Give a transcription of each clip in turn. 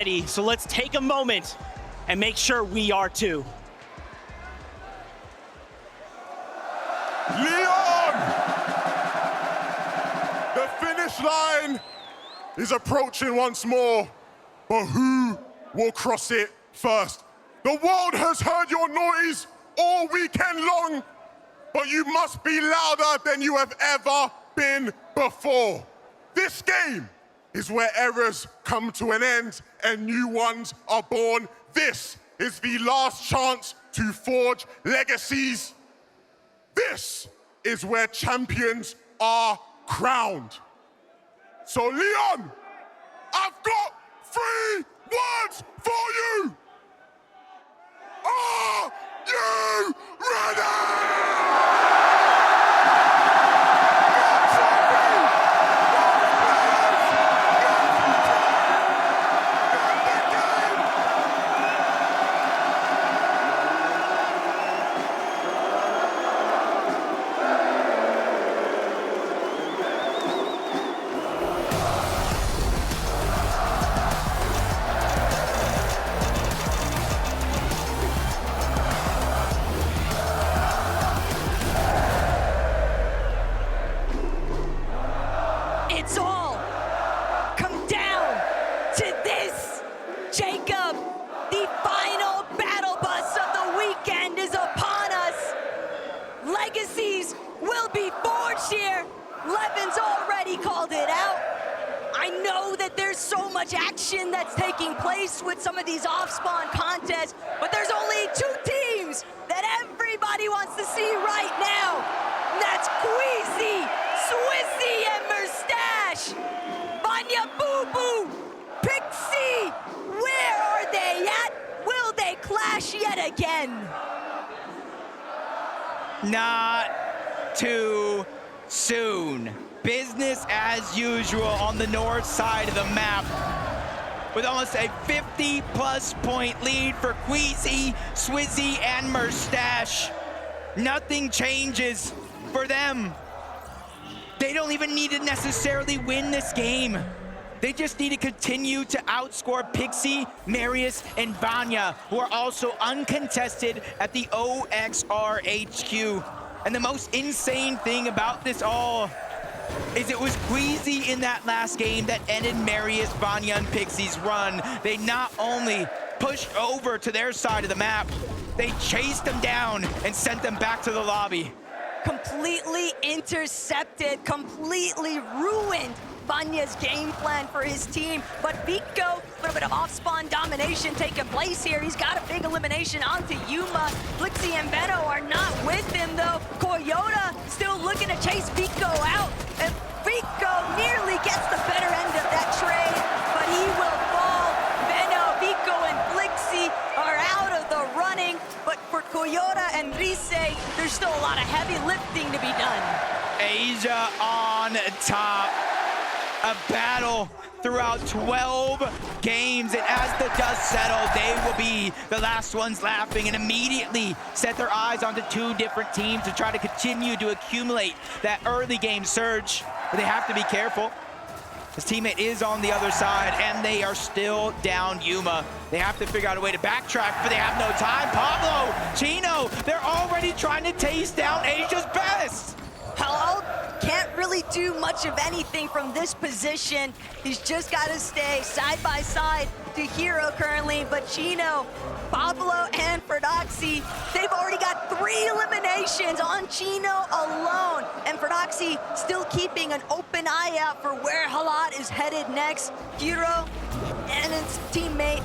ready, so let's take a moment and make sure we are too. Leon! The finish line is approaching once more, but who will cross it first? The world has heard your noise all weekend long, but you must be louder than you have ever been before. This game is where errors come to an end and new ones are born. This is the last chance to forge legacies. This is where champions are crowned. So Leon, I've got 3 words for you. Are you ready? It's all come down to this. Jacob, the final battle bus of the weekend is upon us. Legacies will be forged here. Levin's already called it out. I know that there's so much action that's taking place with some of these off-spawn contests, but there's only 2 teams that everybody wants to see right now. That's Queasy, SwizzY, and Merstach. Vanya Boo Boo, Pixie, where are they at? Will they clash yet again? Not too soon. Business as usual on the north side of the map, with almost a 50-plus point lead for Queasy, SwizzY, and Merstach. Nothing changes for them. They don't even need to necessarily win this game. They just need to continue to outscore Pixie, Marius, and Vanya, who are also uncontested at the OXR HQ. And the most insane thing about this all is it was Queasy in that last game that ended Marius, Vanya, and Pixie's run. They not only pushed over to their side of the map, they chased them down and sent them back to the lobby. Completely intercepted, completely ruined Vanya's game plan for his team. But Vico, a little bit of off-spawn domination taking place here. He's got a big elimination onto Yuma. Pixie and Beto are not with him though. Koyota still looking to chase Vico out. And Vico nearly gets the better end of that trade, but he will fall. Beto, Vico, and Pixie are out of the running. But for Koyota and Rise, there's still a lot of heavy lifting to be done. Asia on top. A battle throughout 12 games, and as the dust settles, they will be the last ones laughing and immediately set their eyes onto 2 different teams to try to continue to accumulate that early game surge. But they have to be careful. His teammate is on the other side, and they are still down Yuma. They have to figure out a way to backtrack, but they have no time. Pablo, Chino, they're already trying to taste down Asia's best. Hello can't really do much of anything from this position. He's just got to stay side by side to Hero currently, but Chino, Pablo, and Fredoxie, they've already got 3 eliminations on Chino alone. And Fredoxie still keeping an open eye out for where Halat is headed next. Hero and his teammate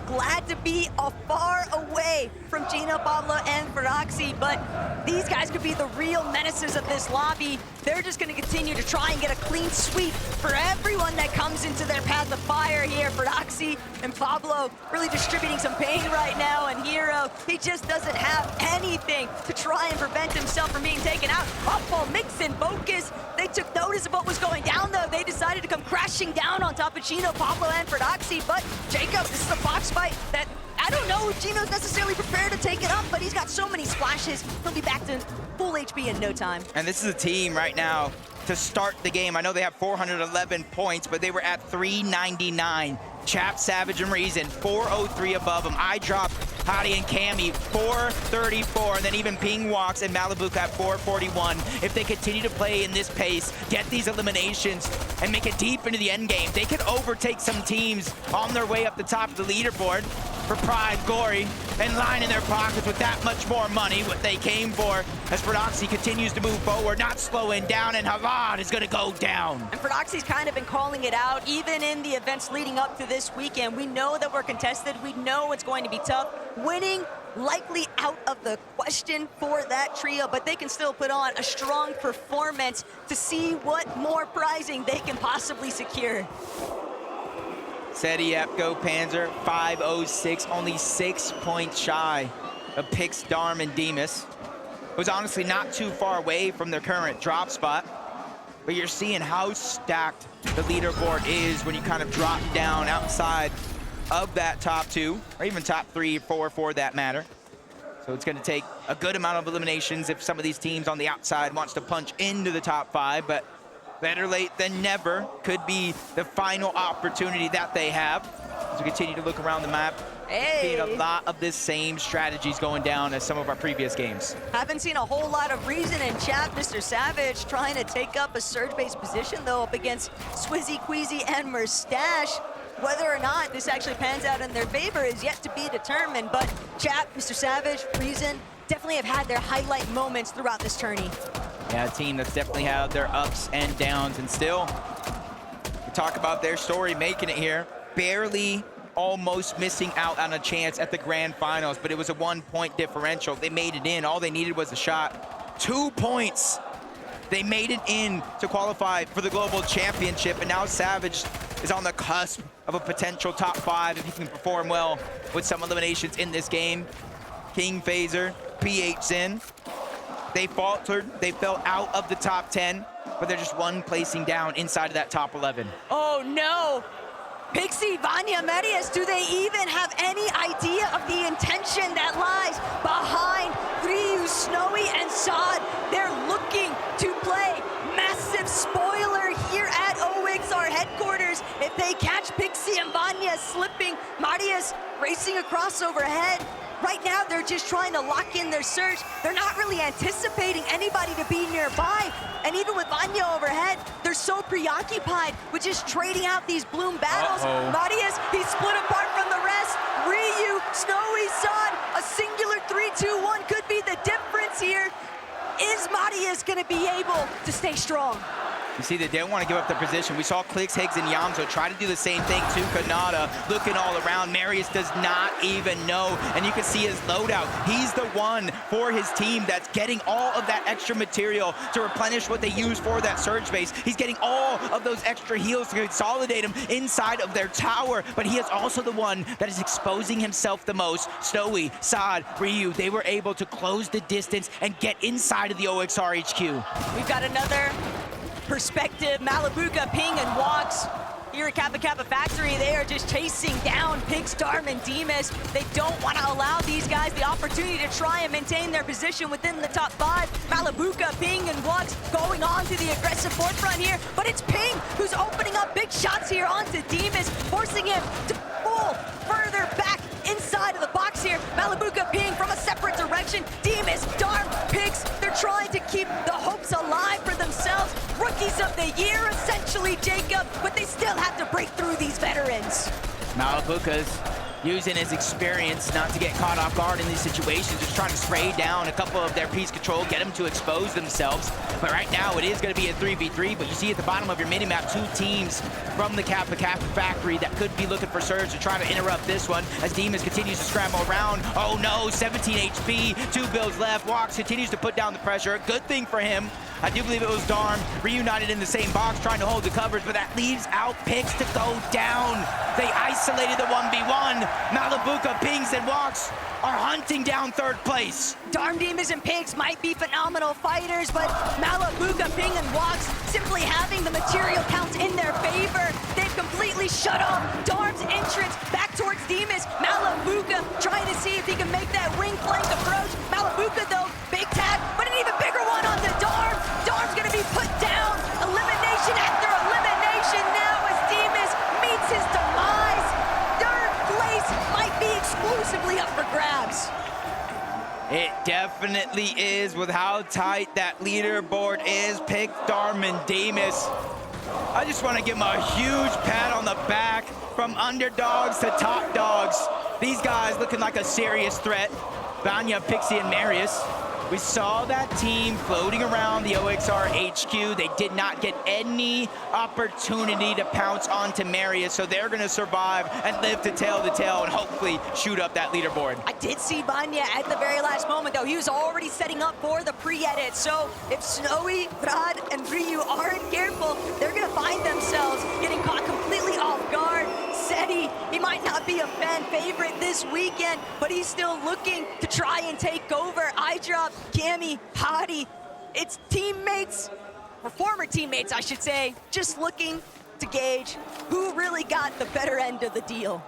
glad to be far away from Chino, Pablo, and Fredoxie, but these guys could be the real menaces of this lobby. They're just going to continue to try and get a clean sweep for everyone that comes into their path of fire here. Fredoxie and Pablo really distributing some pain right now, and Hero, he just doesn't have anything to try and prevent himself from being taken out. Up-ball mix and focus. They took notice of what was going down, though. They decided to come crashing down on top of Chino, Pablo, and Fredoxie, but Jacob, this is a box fight that I don't know if Gino's necessarily prepared to take it up, but he's got so many splashes. He'll be back to full HP in no time. And this is a team right now to start the game. I know they have 411 points, but they were at 399 Chap, Savage, and Reason, 403 above them. I dropped Hadi and Cammy, 434, and then even Ping Walks and Malibuka at 441. If they continue to play in this pace, get these eliminations, and make it deep into the end game, they could overtake some teams on their way up the top of the leaderboard for pride, glory, and line in their pockets with that much more money, what they came for, as Fredoxie continues to move forward, not slowing down, and Havad is going to go down. And Fredoxie's kind of been calling it out, even in the events leading up to this weekend. We know that we're contested. We know it's going to be tough. Winning likely out of the question for that trio, but they can still put on a strong performance to see what more prizing they can possibly secure. SETI, Epco, Panzer, 506, only 6 points shy of Pix, Darm, and Demas. It was honestly not too far away from their current drop spot, but you're seeing how stacked the leaderboard is when you kind of drop down outside of that top 2, or even top 3 or 4 for that matter. So it's going to take a good amount of eliminations if some of these teams on the outside wants to punch into the top 5, but better late than never could be the final opportunity that they have. As we continue to look around the map, seeing a lot of the same strategies going down as some of our previous games. Haven't seen a whole lot of reason in chat. MrSavage trying to take up a surge-based position, though, up against SwizzY Queasy and Merstach. Whether or not this actually pans out in their favor is yet to be determined, but chat, MrSavage, Reason, definitely have had their highlight moments throughout this tourney. Yeah, a team that's definitely had their ups and downs, and still, we talk about their story making it here. Barely, almost missing out on a chance at the grand finals, but it was a 1-point differential. They made it in. All they needed was a shot. 2 points. They made it in to qualify for the global championship, and now Savage is on the cusp of a potential top 5 if he can perform well with some eliminations in this game. King, Fazer, PH Sin. They faltered, they fell out of the top 10, but they're just 1 placing down inside of that top 11. Oh no! Pixie, Vanya, Marius, do they even have any idea of the intention that lies behind Ryu, Snowy, and Sod? They're looking to play massive spoiler here at OXR headquarters. If they catch Pixie and Vanya slipping, Marius racing across overhead. Right now, they're just trying to lock in their surge. They're not really anticipating anybody to be nearby. And even with Vanya overhead, they're so preoccupied with just trading out these bloom battles. Marius, he's split apart from the rest. Ryu, Snowy, Sod, a singular 3-2-1 could be the difference here. Is Marius gonna be able to stay strong? You see, they didn't want to give up their position. We saw Clix, Higgs, and Yamzo try to do the same thing to Kanada, looking all around. Marius does not even know, and you can see his loadout. He's the one for his team that's getting all of that extra material to replenish what they use for that surge base. He's getting all of those extra heals to consolidate him inside of their tower, but he is also the one that is exposing himself the most. Snowy, Sod, Ryu, they were able to close the distance and get inside of the OXR HQ. We've got another perspective. Malibuka, Ping, and Walks here at Kappa Kappa Factory. They are just chasing down Pix, Darm, and Demas. They don't want to allow these guys the opportunity to try and maintain their position within the top 5. Malibuka, Ping, and Walks going on to the aggressive forefront here, but it's Ping who's opening up big shots here onto Demas, forcing him to pull further back inside of the box here. Malibuka, Ping from a separate direction. Demas, Darm, Pix, they're trying to keep the hopes alive for themselves. Rookies of the year, essentially, Jacob, but they still have to break through these veterans. Malibuka's using his experience not to get caught off guard in these situations, just trying to spray down a couple of their piece control, get them to expose themselves. But right now, it is going to be a 3v3, but you see at the bottom of your minimap, 2 teams from the Kappa Kappa Factory that could be looking for surge to try to interrupt this one as Demas continues to scramble around. Oh no, 17 HP, 2 builds left. Walks continues to put down the pressure. Good thing for him. I do believe it was Darm reunited in the same box trying to hold the covers, but that leaves out Pix to go down. They isolated the 1v1. Malibuka, Pings, and Walks are hunting down 3rd place. Darm, Demas, and Pix might be phenomenal fighters, but Malibuka, Ping, and Walks simply having the material counts in their favor. They've completely shut off Darm's entrance back towards Demas. Malibuka trying to see if he can make that wing flank approach. Malibuka, though, big tag, but an even bigger one on the Darm. Darm's gonna be put down. Elimination after elimination now as Demas meets his demise. It definitely is with how tight that leaderboard is. Pick Darmandamus. I just want to give him a huge pat on the back from underdogs to top dogs. These guys looking like a serious threat. Vanya, Pixie, and Marius. We saw that team floating around the OXR HQ. They did not get any opportunity to pounce onto Marius, so they're gonna survive and live to tell the tale and hopefully shoot up that leaderboard. I did see Vanya at the very last moment, though. He was already setting up for the pre-edit, so if Snowy, Vrad, and Ryu aren't careful, they're gonna find themselves getting caught completely off guard. Seti, he might not be a fan favorite this weekend, but he's still looking to try and take over. iDrop, Cammy, Hadi, it's teammates, or former teammates, I should say, just looking to gauge who really got the better end of the deal.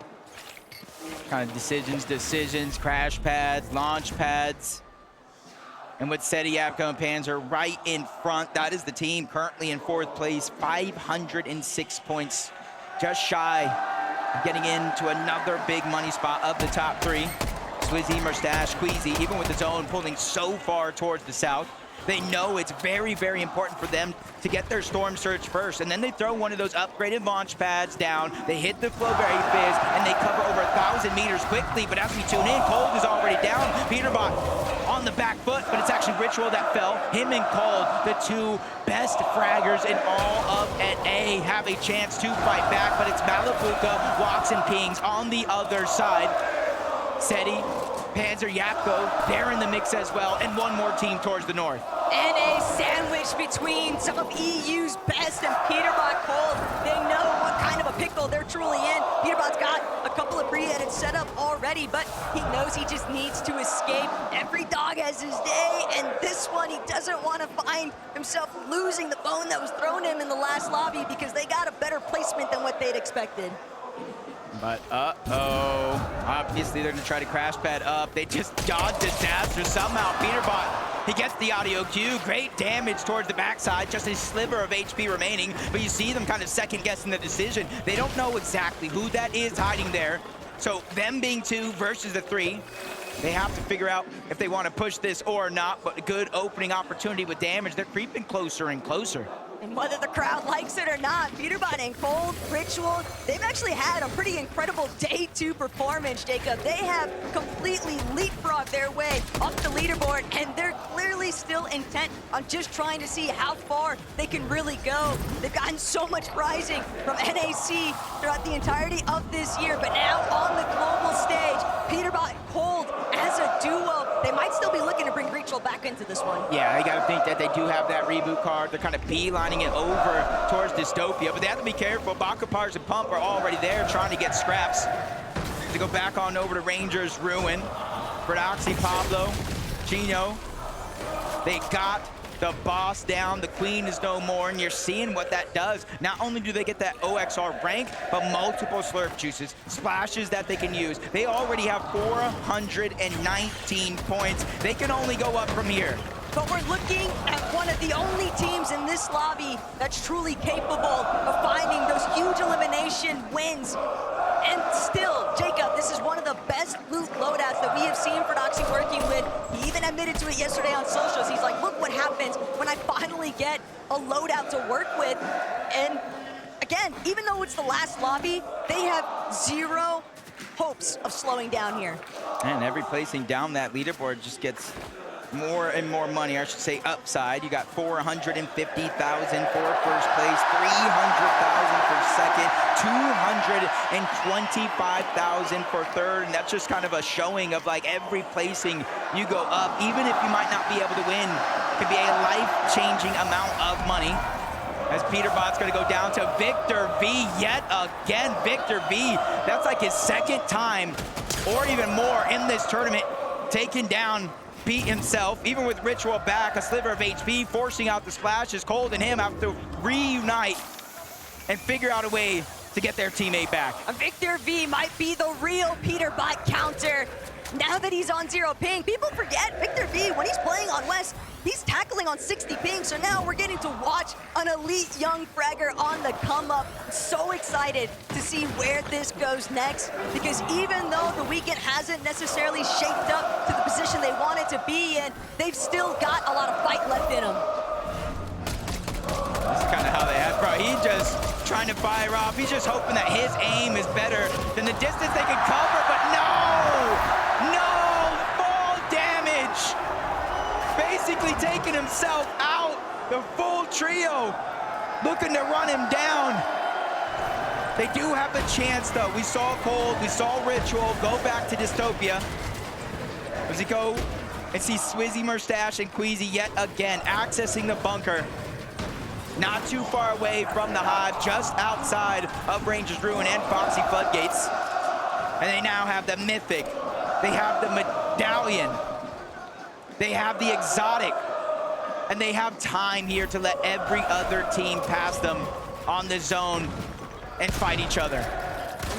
Kind of decisions, crash pads, launch pads. And with Seti, Yapko, and Panzer right in front, that is the team currently in 4th place, 506 points, just shy of getting into another big money spot of the top 3. SwizzY, Merstach, Queasy, even with the zone pulling so far towards the south, they know it's very, very important for them to get their Storm Surge first. And then they throw one of those upgraded launch pads down, they hit the Flowberry Fizz, and they cover over 1,000 meters quickly. But as we tune in, Cold is already down. Peterbot on the back foot, but it's actually Ritual that fell. Him and Cold, the 2 best fraggers in all of NA, have a chance to fight back, but it's Malafuka, Walks, and Pings on the other side. Seti, Panzer, Yapko, they're in the mix as well, and one more team towards the north. And a sandwich between some of EU's best and Peterbot Cold. They know what kind of a pickle they're truly in. Peterbot's got a couple of pre-edits set up already, but he knows he just needs to escape. Every dog has his day, and this one, he doesn't want to find himself losing the bone that was thrown him in the last lobby because they got a better placement than what they'd expected. But obviously they're gonna try to crash pad up. They just dodged disaster somehow. Peterbot, he gets the audio cue. Great damage towards the backside, just a sliver of HP remaining. But you see them kind of second guessing the decision. They don't know exactly who that is hiding there. So them being 2 versus the 3, they have to figure out if they want to push this or not. But a good opening opportunity with damage. They're creeping closer and closer. And whether the crowd likes it or not, Peterbot and Cold, Ritual, they've actually had a pretty incredible day 2 performance, Jacob. They have completely leapfrogged their way up the leaderboard, and they're clearly still intent on just trying to see how far they can really go. They've gotten so much prizing from NAC throughout the entirety of this year, but now on the global stage, Peterbot, Cold, as a duo, they might still be looking to bring Ritual back into this one. Yeah, you gotta think that they do have that reboot card. They're kind of beelining it over towards Dystopia, but they have to be careful. Bakapars and Pump are already there trying to get scraps. They go back on over to Rangers Ruin. Fredoxie, Pablo, Chino. They got the boss down. The queen is no more, and you're seeing what that does. Not only do they get that OXR rank, but multiple slurp juices, splashes that they can use. They already have 419 points. They can only go up from here. But we're looking at one of the only teams in this lobby that's truly capable of finding those huge elimination wins. And still, Jacob, this is one of the best loot loadouts that we have seen Fredoxie working with. He even admitted to it yesterday on socials. He's like, look what happens when I finally get a loadout to work with. And again, even though it's the last lobby, they have 0 hopes of slowing down here. And every placing down that leaderboard just gets more and more money, I should say upside. You got 450,000 for first place, 300,000 for second, 225,000 for third, and that's just kind of a showing of like every placing you go up, even if you might not be able to win, it could be a life-changing amount of money. As Peterbot's gonna go down to Victor V yet again. Victor V, that's like his 2nd time or even more in this tournament, taking down Pete himself, even with Ritual back, a sliver of HP, forcing out the splashes. Cold and him have to reunite and figure out a way to get their teammate back. Victor V might be the real peterbot counter. Now that he's on 0 ping, people forget Victor V, when he's playing on West, he's tackling on 60 ping, so now we're getting to watch an elite young fragger on the come up. So excited to see where this goes next, because even though the weekend hasn't necessarily shaped up to the position they wanted to be in, they've still got a lot of fight left in them. That's kind of how they had, bro. He just trying to fire off. He's just hoping that his aim is better than the distance they can cover, but no! No! Fall damage! Basically taking himself out. The full trio looking to run him down. They do have the chance, though. We saw Cold, we saw Ritual go back to Dystopia. Does he go and see SwizzY, Merstach, and Queasy yet again accessing the bunker? Not too far away from the hive, just outside of Ranger's Ruin and Foxy Floodgates. And they now have the Mythic. They have the Medallion. They have the Exotic. And they have time here to let every other team pass them on the zone and fight each other.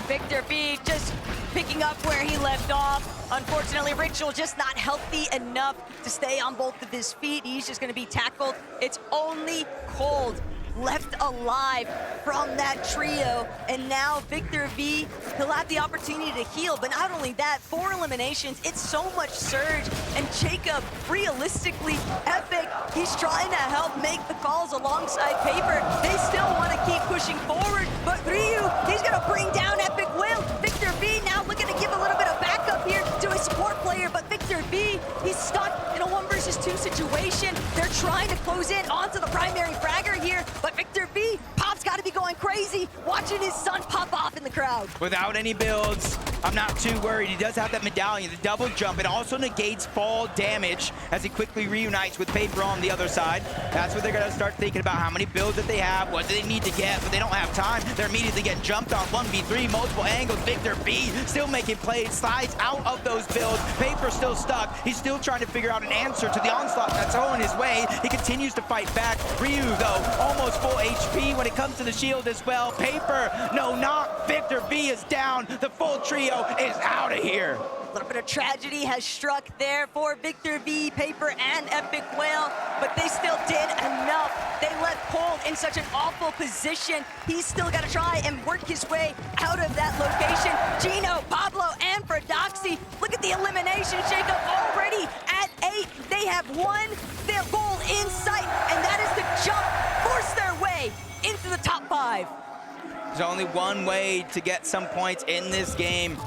Victor V just picking up where he left off. Unfortunately, Ritual just not healthy enough to stay on both of his feet. He's just gonna be tackled. It's only Cold left alive from that trio, and now Victor V, he'll have the opportunity to heal, but not only that, 4 eliminations, it's so much surge, and Jacob, realistically, Epic, he's trying to help make the calls alongside Paper. They still want to keep pushing forward, but Ryu, he's gonna bring down Epic Will. Victor V now looking to give a little bit of backup here to a support player, but Victor V, he's stuck in a 1 versus 2 situation. They're trying to close in onto the primary fragger here, but Victor V, Pop's got to be going crazy, watching his son pop off in the crowd. Without any builds, I'm not too worried. He does have that medallion, the double jump. It also negates fall damage as he quickly reunites with Paper on the other side. That's what they're going to start thinking about, how many builds that they have, what do they need to get, but they don't have time. They're immediately getting jumped on 1v3, multiple angles. Victor V still making plays, slides out of those builds. Paper still stuck. He's still trying to figure out an answer to the onslaught that's thrown his way. He continues to fight back. Ryu, though, almost full HP when it comes to the shield as well. Paper, no knock. Victor V is down. The full trio is out of here. A little bit of tragedy has struck there for Victor V, Paper, and Epic Whale, but they still did enough. They left Cold in such an awful position. He's still got to try and work his way out of that location. Gino, Pablo, and Fredoxie. Look at the elimination, Jacob, already at 8. They have won their goal in sight, and that is to jump, force their way into the top 5. There's only one way to get some points in this game.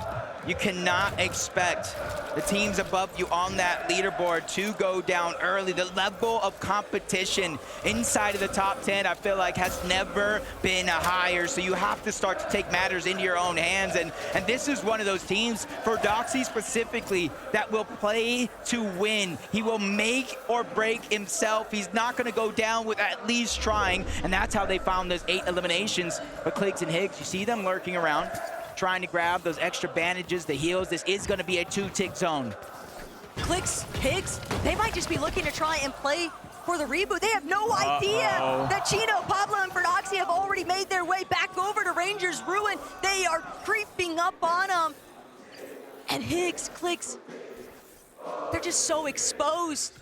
You cannot expect the teams above you on that leaderboard to go down early. The level of competition inside of the top 10, I feel like, has never been higher. So you have to start to take matters into your own hands. And this is one of those teams, Fredoxie specifically, that will play to win. He will make or break himself. He's not going to go down with at least trying. And that's how they found those 8 eliminations. But Clix and Higgs, you see them lurking around, trying to grab those extra bandages, the heals. This is going to be a 2-tick zone. Clix, Higgs, they might just be looking to try and play for the reboot. They have no idea that Chino, Pablo, and Fredoxie have already made their way back over to Ranger's Ruin. They are creeping up on them. And Higgs, Clix, they're just so exposed.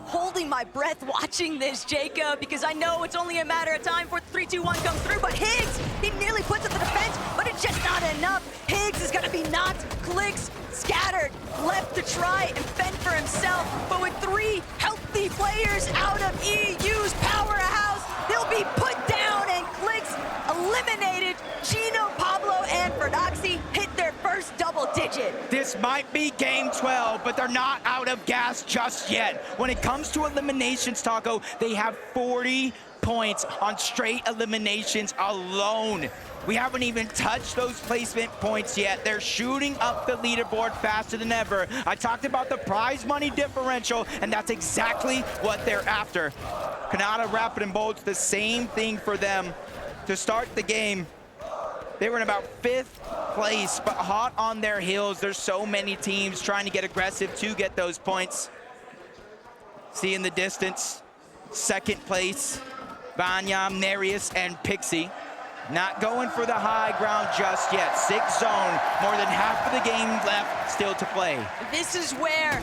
Holding my breath watching this, Jacob, because I know it's only a matter of time for 3, 2, 1 comes through, but Higgs, he nearly puts up the defense, but it's just not enough. Higgs is gonna be knocked, Clix scattered, left to try and fend for himself, but with 3 healthy players out of EU's powerhouse, they'll be put down, and Clix eliminated. Gino, Pablo, and Fredoxie hit their first double digit. This might be game 12, but they're not out of gas just yet. When it comes to eliminations, Taco, they have 40 points on straight eliminations alone. We haven't even touched those placement points yet. They're shooting up the leaderboard faster than ever. I talked about the prize money differential, and that's exactly what they're after. Canada, Rapid, and Bolt's the same thing for them. To start the game, they were in about 5th place, but hot on their heels. There's so many teams trying to get aggressive to get those points. See in the distance, 2nd place, Vanya, Marius, and Pixie. Not going for the high ground just yet. 6 zone, more than half of the game left still to play. This is where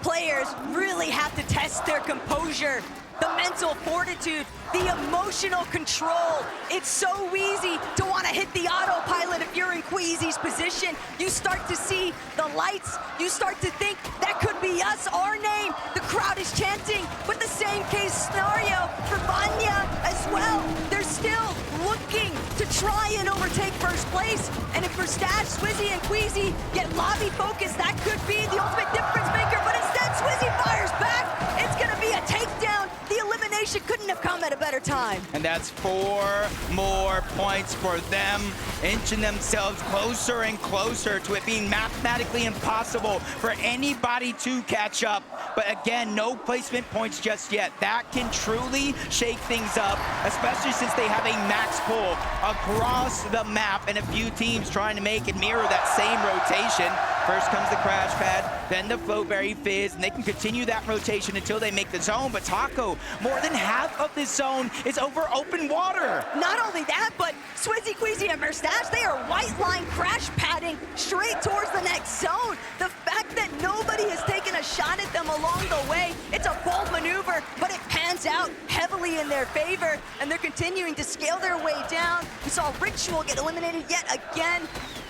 players really have to test their composure, the mental fortitude, the emotional control. It's so easy to want to hit the autopilot if you're in Queasy's position. You start to see the lights. You start to think, that could be us, our name. The crowd is chanting, but the same case scenario for Vanya as well. They're still looking to try and overtake first place. And if Merstach, SwizzY, and Queasy get lobby focused, that could be the ultimate difference maker. But instead, SwizzY fires back. It's going to be a takedown. The elimination couldn't have come at a better time. And that's 4 more points for them, inching themselves closer and closer to it being mathematically impossible for anybody to catch up. But again, no placement points just yet. That can truly shake things up, especially since they have a max pull across the map and a few teams trying to make and mirror that same rotation. First comes the crash pad, then the Flowberry Fizz, and they can continue that rotation until they make the zone. But Taco, more than half of this zone is over open water. Not only that, but SwizzY Queasy and Merstach, they are white line crash padding straight towards the next zone. The fact that nobody has taken a shot at them along the way, it's a bold maneuver, but it pans out heavily in their favor, and they're continuing to scale their way down. We saw Ritual get eliminated yet again.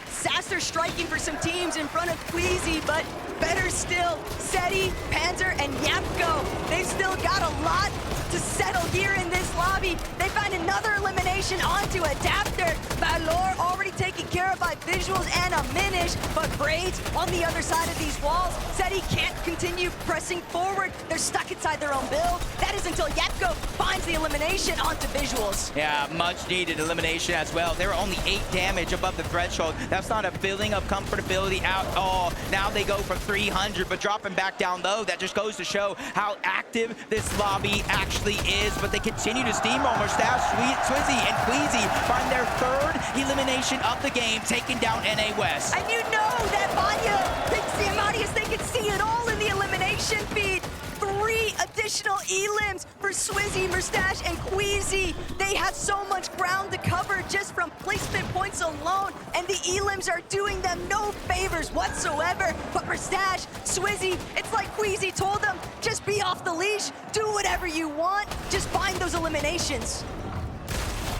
Saster striking for some teams in front of Queasy, but better still, Seti, Panzer, and Yapko. They've still got a lot to settle here in this lobby. They find another elimination onto Adapter. Valor already taken care of by visuals and a Minish, but Braids on the other side of these walls. Seti can't continue pressing forward. They're stuck inside their own build. That is until Yapko finds the elimination onto visuals. Yeah, much needed elimination as well. They were only 8 damage above the threshold. That's not a feeling of comfortability at all. Now they go for 300, but dropping back down low, that just goes to show how active this lobby actually is. But they continue to steamroll. Merstach, SwizzY, and Queasy find their 3rd elimination of the game, taking down NA West. And you know that Vanya, Pixie, and Marius, they can see it all in the elimination feed. 3 additional elims for SwizzY, Merstach, and Queasy. They have so much ground to cover just from placement points alone, and the elims are doing them no favors whatsoever. But Merstach, SwizzY, it's like Queasy told them, just be off the leash, do whatever you want, just find those eliminations.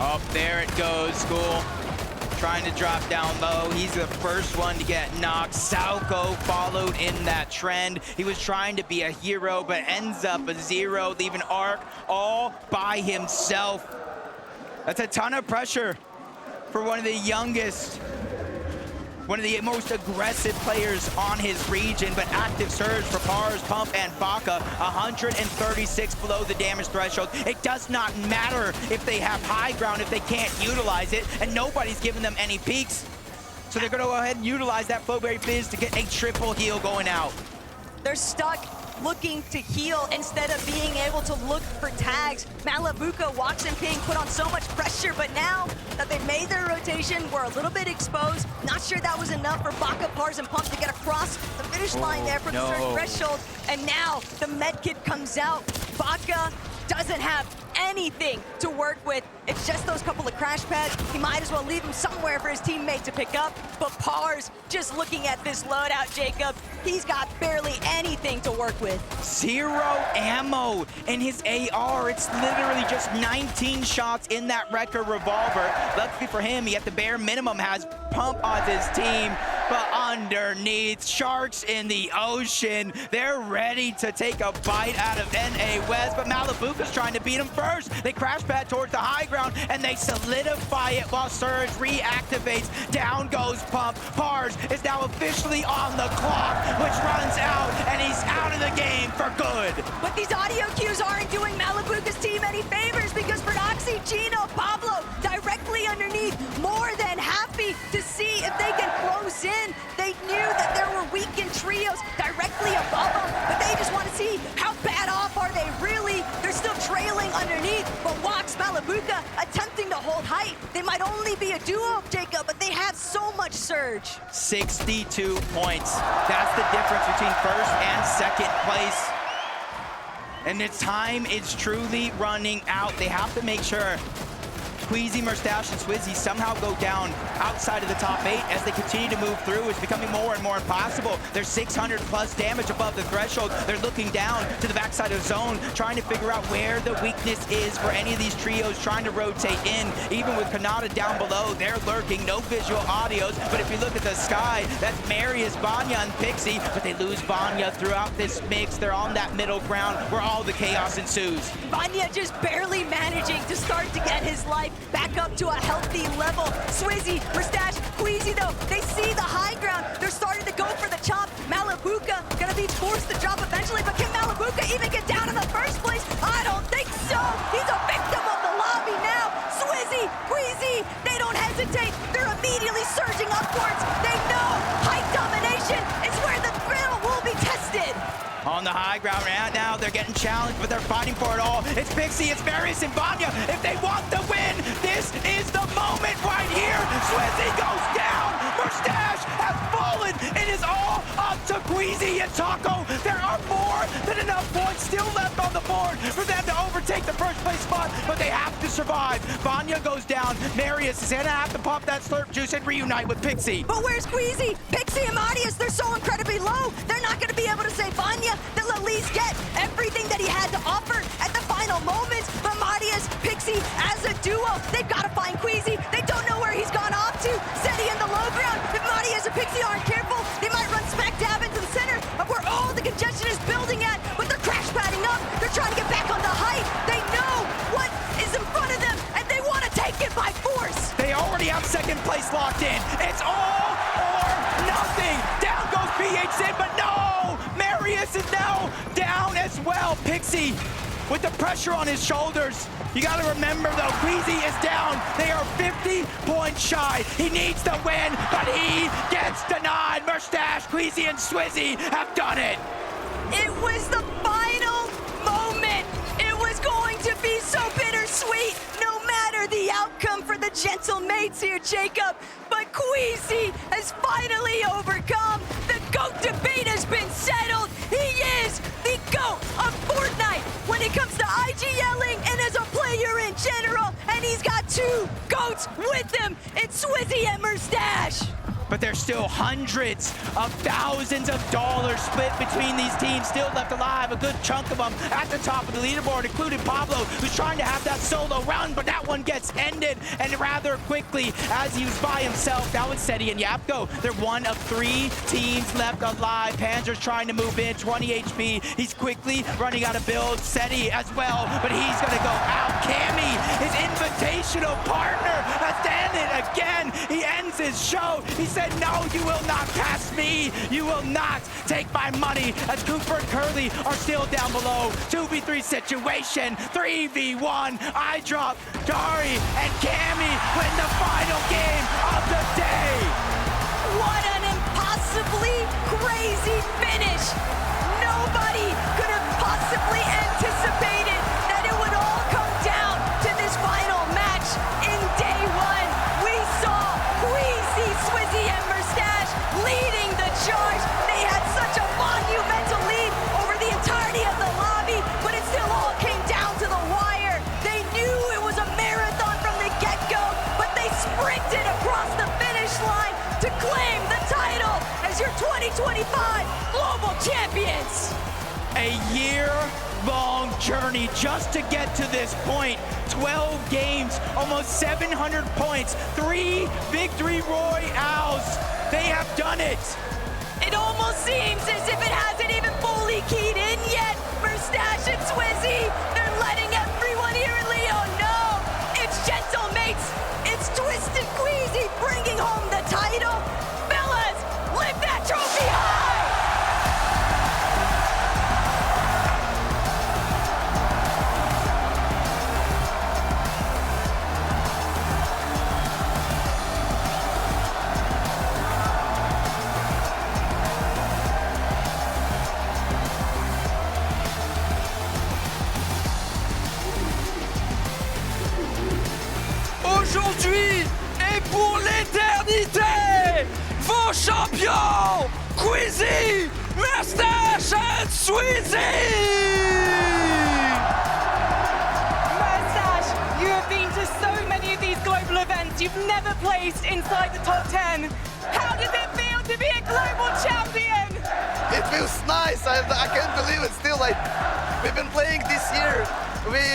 Up there it goes, School. Trying to drop down low. He's the first one to get knocked. Sauko followed in that trend. He was trying to be a hero, but ends up a 0, leaving Arc all by himself. That's a ton of pressure for one of the youngest, one of the most aggressive players on his region, but active surge for Pars, Pump, and Baka, 136 below the damage threshold. It does not matter if they have high ground if they can't utilize it, and nobody's giving them any peaks. So they're gonna go ahead and utilize that Flowberry Fizz to get a triple heal going out. They're stuck looking to heal instead of being able to look for tags. Malabuka, Wax, and Ping put on so much pressure, but now that they've made their rotation, we're a little bit exposed. Not sure that was enough for Baka, Pars, and Pump to get across the finish line there for the third threshold. And now the medkit comes out. Baka doesn't have anything to work with. It's just those couple of crash pads. He might as well leave them somewhere for his teammate to pick up. But Pars, just looking at this loadout, Jacob, he's got barely anything to work with. 0 ammo in his AR. It's literally just 19 shots in that Wrecker revolver. Luckily for him, he at the bare minimum has Pump on his team. But underneath, sharks in the ocean. They're ready to take a bite out of NA West, but Malabuka's trying to beat him first. They crash pad towards the high ground, and they solidify it while Surge reactivates. Down goes Pump. Pars is now officially on the clock, which runs out, and he's out of the game for good. But these audio cues aren't doing Malabuka's team any favors, because Fredoxie, Gino, Pablo directly underneath, more than happy to see if they can close in. They knew that there were weakened trios directly above them, but they just want to see how bad off are they really. They're still trailing underneath, but Wax, Malabuka attempting to hold height. They might only be a duo, Jacob, but they have so much surge. 62 points. That's the difference between first and second place. And the time is truly running out. They have to make sure Queasy, Merstach, and SwizzY somehow go down outside of the top 8 as they continue to move through, it's becoming more and more impossible. There's 600 plus damage above the threshold. They're looking down to the backside of zone, trying to figure out where the weakness is for any of these trios trying to rotate in. Even with GANADOR down below, they're lurking, no visual audios. But if you look at the sky, that's Marius, Vanya, and Pixie, but they lose Vanya throughout this mix. They're on that middle ground where all the chaos ensues. Vanya just barely managing to start to get his life back up to a healthy level. SwizzY, Merstach, Queasy though, they see the high ground. They're starting to go for the chop. Malibuca gonna be forced to drop eventually, but can Malibuca even get down in the first place? I don't think so. He's a victim of the lobby now. SwizzY, Queasy, they don't hesitate. They're immediately surging upwards. They know height domination is where the thrill will be tested. On the high ground right now, they're getting challenged, but they're fighting for it all. It's Pixie, it's Marius, and Vanya. If they want the win, this is the moment right here. SwizzY goes down. Merstach has fallen. It is all up to Queasy and Taco. There are more than enough points still left on the board for them to overtake the first place spot, but they have to survive. Vanya goes down. Marius is gonna have to pop that slurp juice and reunite with Pixie. But where's Queasy? Pixie and Marius, they're so incredibly low. They're not gonna be able to save Vanya. They'll at least get everything that he had to offer at the final moments. But Marius, Pixie, as a duo, they've got to find Queasy. They don't know where he's gone off to. Seti in the low ground. If Marius and Pixie aren't careful, they might run smack dab into the center of where all the congestion is building at. But they're crash padding up. They're trying to get back on the height. They know what is in front of them, and they want to take it by force. They already have second place locked in. It's all or nothing. Down goes PH Sid, but no! Marius is now down as well. Pixie with the pressure on his shoulders. You gotta remember though, Queasy is down. They are 50 points shy. He needs to win, but he gets denied. Merstach, Queasy, and SwizzY have done it. It was the final moment. It was going to be so bittersweet, no matter the outcome for the gentle mates here, Jacob. But Queasy has finally overcome. The GOAT debate has been settled. He is the GOAT of Fortnite when it comes to IGLing and as a player in general. And he's got 2 GOATs with him. It's SwizzY and Merstach. But there's still hundreds of thousands of dollars split between these teams still left alive. A good chunk of them at the top of the leaderboard, including Pablo, who's trying to have that solo run, but that one gets ended, and rather quickly as he was by himself. That was Seti and Yapko. They're one of 3 teams left alive. Panzer's trying to move in, 20 HP. He's quickly running out of builds. Seti as well, but he's gonna go out. Cammy, his invitational partner, has done it again. He ends his show. He said, no, you will not pass me. You will not take my money, as Cooper and Curly are still down below. 2v3 situation, 3v1. I drop Dari and Cammy win the final game of the day. What an impossibly crazy finish. Nobody could have possibly anticipated that it would all come down to this final match in day 1. We saw Queasy, SwizzY, and Merstach leading the charge. They had such a monumental lead over the entirety of the lobby, but it still all came down to the wire. They knew it was a marathon from the get-go, but they sprinted across the finish line to claim the title as your 2025 global champions. A year-long journey just to get to this point. 12 games, almost 700 points, 3 victory royales. They have done it. It almost seems as if it hasn't even fully keyed in yet. Merstach and SwizzY, they're letting everyone here in Leo know. It's gentle mates. It's Twisted Queasy bringing home the title. Fellas, lift that trophy high! Aujourd'hui et pour l'éternité, vos champions, Queasy, Merstach and SwizzY! Merstach, you have been to so many of means you've never placed inside the top 10. How does it feel to be a global champion? It feels nice. I can't believe it still. Like, we've been playing this year.